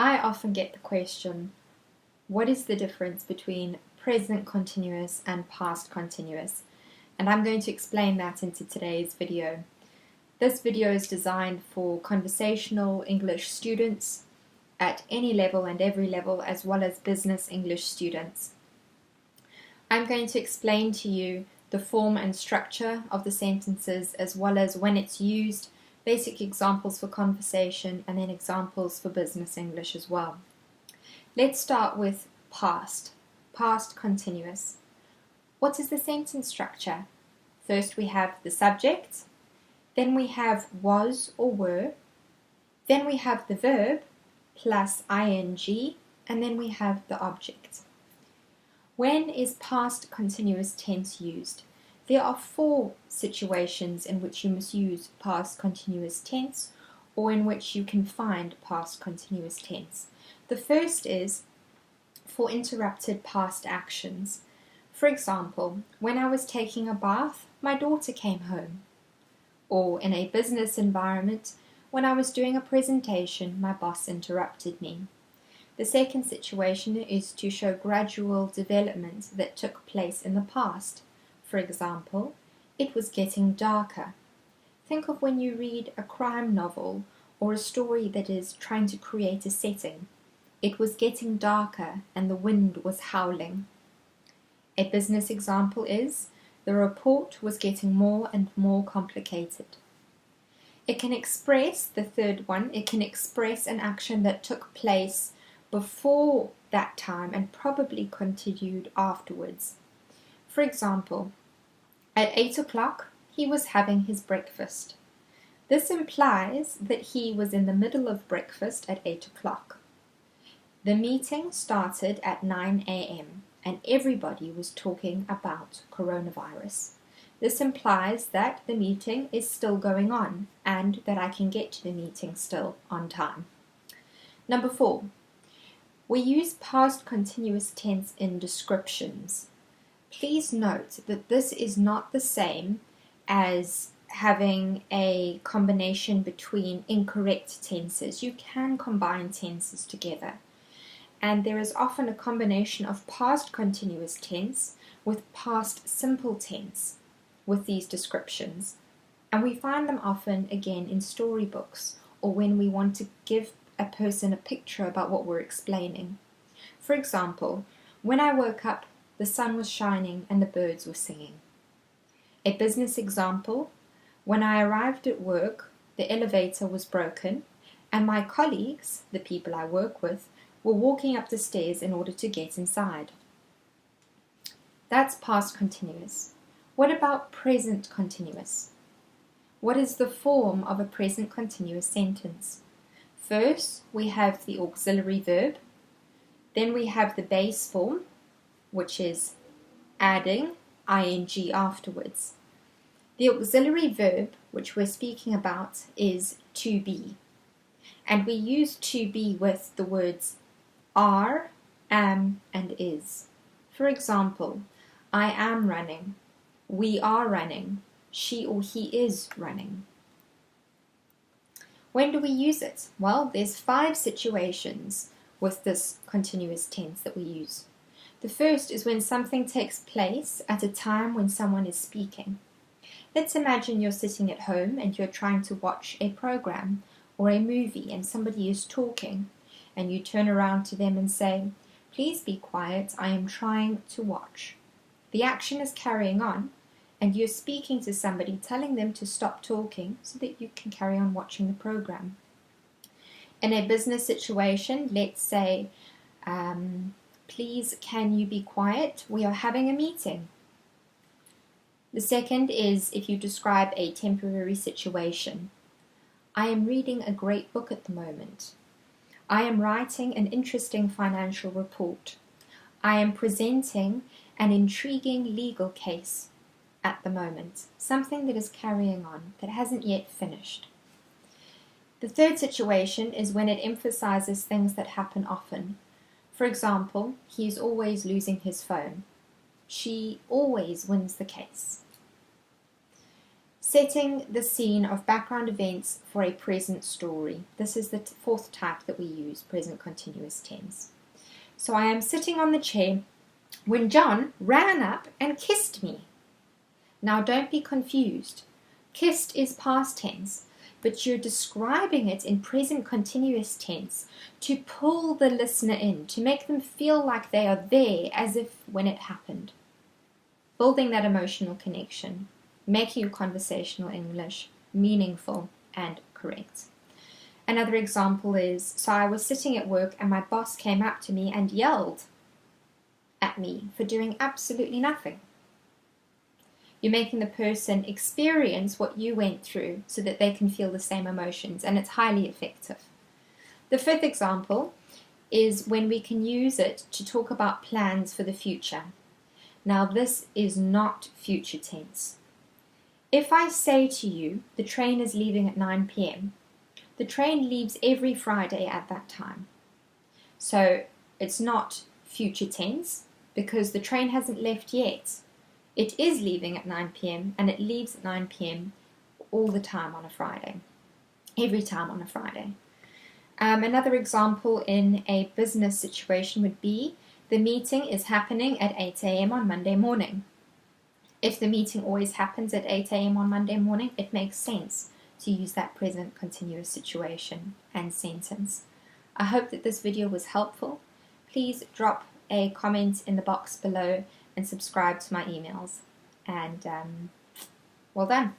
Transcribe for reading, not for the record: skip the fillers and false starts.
I often get the question, what is the difference between present continuous and past continuous? And I'm going to explain that into today's video. This video is designed for conversational English students at any level and every level, as well as business English students. I'm going to explain to you the form and structure of the sentences, as well as when it's used, basic examples for conversation, and then examples for business English as well. Let's start with past continuous. What is the sentence structure? First we have the subject, then we have was or were, then we have the verb plus ing, and then we have the object. When is past continuous tense used? There are 4 situations in which you must use past continuous tense, or in which you can find past continuous tense. The first is for interrupted past actions. For example, when I was taking a bath, my daughter came home. Or in a business environment, when I was doing a presentation, my boss interrupted me. The second situation is to show gradual development that took place in the past. For example, it was getting darker. Think of when you read a crime novel or a story that is trying to create a setting. It was getting darker and the wind was howling. A business example is, the report was getting more and more complicated. It can express, the third one, it can express an action that took place before that time and probably continued afterwards. For example, at 8 o'clock, he was having his breakfast. This implies that he was in the middle of breakfast at 8 o'clock. The meeting started at 9 a.m. and everybody was talking about coronavirus. This implies that the meeting is still going on and that I can get to the meeting still on time. Number 4, we use past continuous tense in descriptions. Please note that this is not the same as having a combination between incorrect tenses. You can combine tenses together. And there is often a combination of past continuous tense with past simple tense with these descriptions. And we find them often, again, in storybooks or when we want to give a person a picture about what we're explaining. For example, when I woke up, the sun was shining and the birds were singing. A business example, when I arrived at work, the elevator was broken and my colleagues, the people I work with, were walking up the stairs in order to get inside. That's past continuous. What about present continuous? What is the form of a present continuous sentence? First, we have the auxiliary verb. Then we have the base form, which is adding ing afterwards. The auxiliary verb, which we're speaking about, is to be. And we use to be with the words are, am, and is. For example, I am running, we are running, she or he is running. When do we use it? Well, there's 5 situations with this continuous tense that we use. The first is when something takes place at a time when someone is speaking. Let's imagine you're sitting at home and you're trying to watch a program or a movie and somebody is talking, and you turn around to them and say, "Please be quiet, I am trying to watch." The action is carrying on, and you're speaking to somebody, telling them to stop talking so that you can carry on watching the program. In a business situation, let's say, "Please, can you be quiet? We are having a meeting." The second is if you describe a temporary situation. I am reading a great book at the moment. I am writing an interesting financial report. I am presenting an intriguing legal case at the moment, something that is carrying on, that hasn't yet finished. The third situation is when it emphasizes things that happen often. For example, he is always losing his phone. She always wins the case. setting the scene of background events for a present story. This is the fourth type that we use, present continuous tense. So I am sitting on the chair when John ran up and kissed me. Now don't be confused. Kissed is past tense, but you're describing it in present continuous tense to pull the listener in, to make them feel like they are there as if when it happened. Building that emotional connection, making your conversational English meaningful and correct. Another example is, so I was sitting at work and my boss came up to me and yelled at me for doing absolutely nothing. You're making the person experience what you went through so that they can feel the same emotions, and it's highly effective. The fifth example is when we can use it to talk about plans for the future. Now this is not future tense. If I say to you, the train is leaving at 9 p.m., the train leaves every Friday at that time. So it's not future tense because the train hasn't left yet. It is leaving at 9 p.m. and it leaves at 9 p.m. all the time on a Friday. Every time on a Friday. Another example in a business situation would be, the meeting is happening at 8 a.m. on Monday morning. If the meeting always happens at 8 a.m. on Monday morning, it makes sense to use that present continuous situation and sentence. I hope that this video was helpful. Please drop a comment in the box below and subscribe to my emails. And well done.